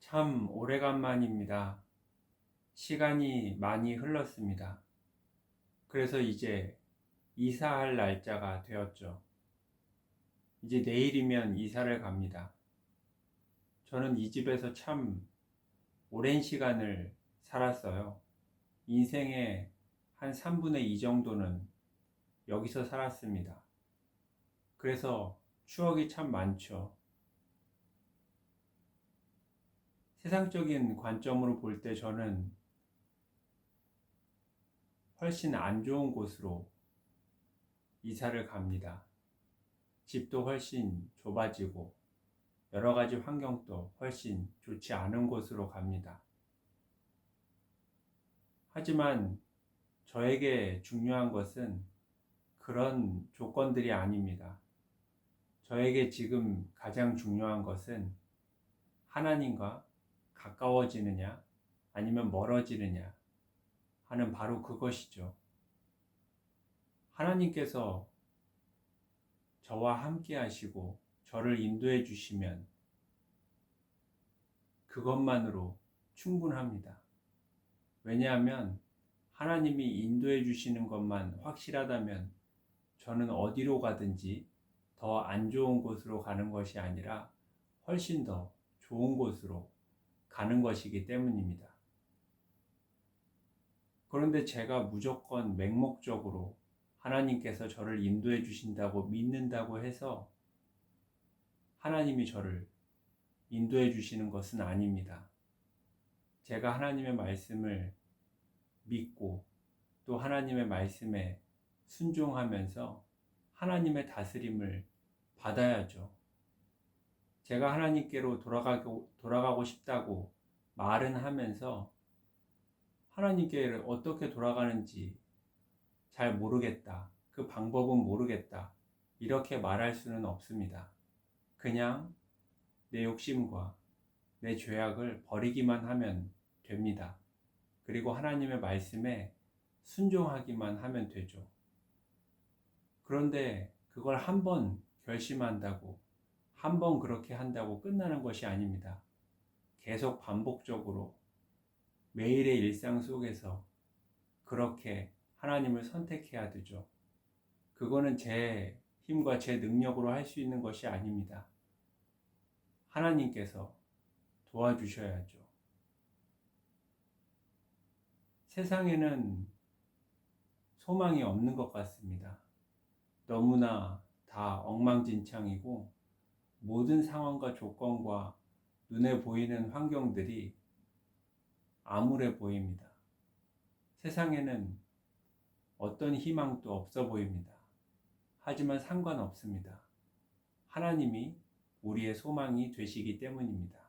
참 오래간만입니다. 시간이 많이 흘렀습니다. 그래서 이제 이사할 날짜가 되었죠. 이제 내일이면 이사를 갑니다. 저는 이 집에서 참 오랜 시간을 살았어요. 인생의 한 3분의 2 정도는 여기서 살았습니다. 그래서 추억이 참 많죠. 세상적인 관점으로 볼 때 저는 훨씬 안 좋은 곳으로 이사를 갑니다. 집도 훨씬 좁아지고 여러 가지 환경도 훨씬 좋지 않은 곳으로 갑니다. 하지만 저에게 중요한 것은 그런 조건들이 아닙니다. 저에게 지금 가장 중요한 것은 하나님과 가까워지느냐 아니면 멀어지느냐 하는 바로 그것이죠. 하나님께서 저와 함께 하시고 저를 인도해 주시면 그것만으로 충분합니다. 왜냐하면 하나님이 인도해 주시는 것만 확실하다면 저는 어디로 가든지 더 안 좋은 곳으로 가는 것이 아니라 훨씬 더 좋은 곳으로 가는 것이기 때문입니다. 그런데 제가 무조건 맹목적으로 하나님께서 저를 인도해 주신다고 믿는다고 해서 하나님이 저를 인도해 주시는 것은 아닙니다. 제가 하나님의 말씀을 믿고 또 하나님의 말씀에 순종하면서 하나님의 다스림을 받아야죠. 제가 하나님께로 돌아가고 싶다고 말은 하면서 하나님께 어떻게 돌아가는지 잘 모르겠다. 그 방법은 모르겠다. 이렇게 말할 수는 없습니다. 그냥 내 욕심과 내 죄악을 버리기만 하면 됩니다. 그리고 하나님의 말씀에 순종하기만 하면 되죠. 그런데 그걸 한 번 결심한다고, 한 번 그렇게 한다고 끝나는 것이 아닙니다. 계속 반복적으로 매일의 일상 속에서 그렇게 하나님을 선택해야 되죠. 그거는 제 힘과 제 능력으로 할 수 있는 것이 아닙니다. 하나님께서 도와주셔야죠. 세상에는 소망이 없는 것 같습니다. 너무나 다 엉망진창이고 모든 상황과 조건과 눈에 보이는 환경들이 암울해 보입니다. 세상에는 어떤 희망도 없어 보입니다. 하지만 상관없습니다. 하나님이 우리의 소망이 되시기 때문입니다.